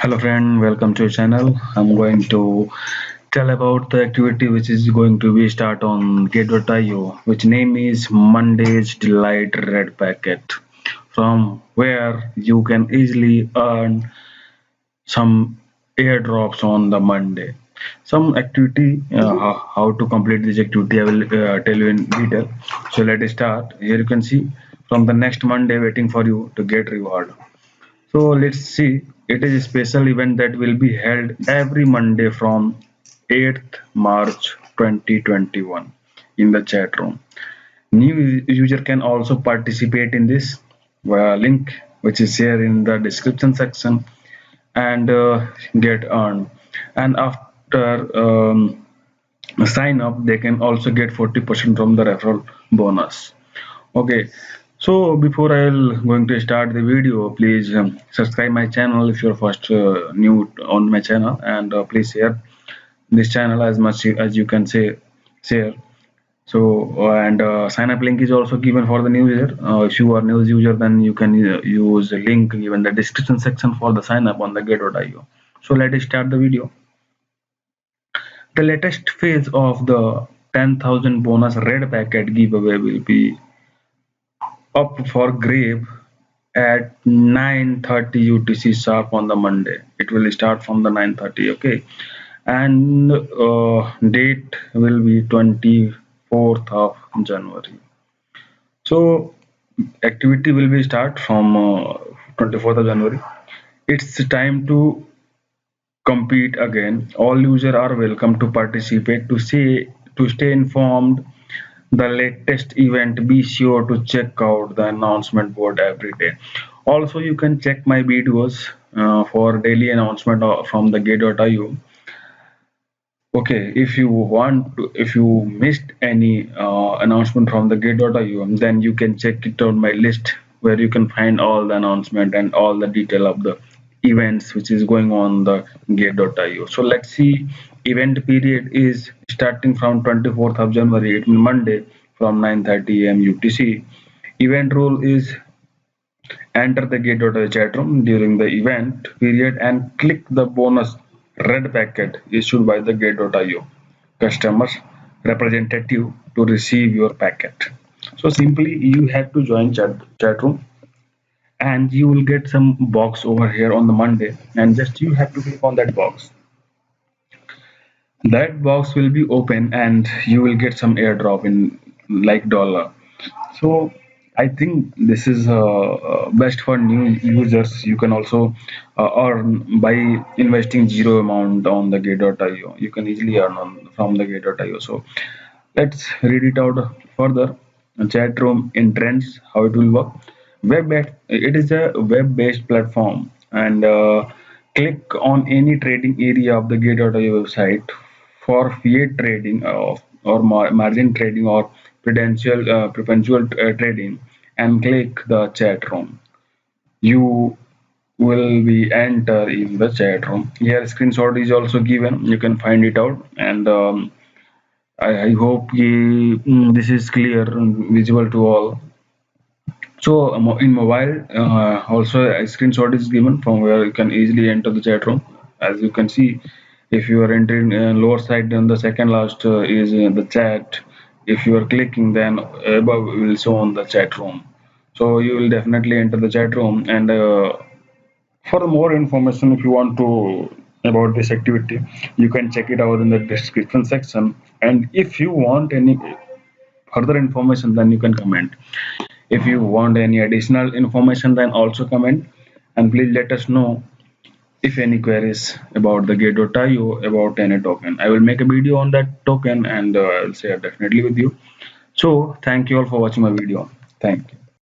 Hello friend, welcome to your channel. I'm going to tell about the activity which is going to be start on Gate.io, which name is Monday's Delight Red Packet, from where you can easily earn some airdrops on the Monday. Some activity, how to complete this activity, I will tell you in detail. So let us start. Here you can see from the next Monday waiting for you to get reward. So let's see. It is a special event that will be held every Monday from 8th March 2021 in the chat room. New user can also participate in this via link which is here in the description section and get earned. And after sign up, they can also get 40% from the referral bonus. Okay, so before I'll going to start the video, please subscribe my channel if you're first new on my channel, and please share this channel as much as you can say share. So and sign up link is also given for the new user. If you are new user, then you can use the link given in the description section for the sign up on the Gate.io. So let us start the video. The latest phase of the 10,000 bonus red packet giveaway will be up for grab at 9:30 UTC sharp on the Monday. It will start from the 9:30. Okay, and date will be 24th of January. So activity will be start from 24th of January. It's time to compete again. All users are welcome to participate. To stay informed the latest event, be sure to check out the announcement board every day. Also, you can check my videos for daily announcement from the Gate.io. Okay, if you want to, if you missed any announcement from the Gate.io, then you can check it on my list where you can find all the announcement and all the detail of the events which is going on the Gate.io. So let's see. Event period is starting from 24th of January, it means Monday, from 9:30 AM UTC. Event rule is enter the Gate.io chat room during the event period and click the bonus red packet issued by the Gate.io customers representative to receive your packet. So simply you have to join chat room and you will get some box over here on the Monday, and just you have to click on that box. That box will be open and you will get some airdrop in like dollar. So I think this is best for new users. You can also earn by investing zero amount on the Gate.io. You can easily earn from the Gate.io. So let's read it out further. Chat room in trends, how it will work. It is a web-based platform, and click on any trading area of the Gate.io website for fiat trading or margin trading or perpetual trading, and click the chat room. You will be enter in the chat room. Here screenshot is also given. You can find it out, and I hope this is clear and visible to all. So in mobile, also a screenshot is given from where you can easily enter the chat room. As you can see, if you are entering lower side, then the second last is the chat. If you are clicking, then above will show on the chat room. So you will definitely enter the chat room. And for more information, if you want to about this activity, you can check it out in the description section. And if you want any further information, then you can comment. If you want any additional information, then also comment, and please let us know if any queries about the Gate.io about any token. I will make a video on that token and I'll share definitely with you. So thank you all for watching my video. Thank you.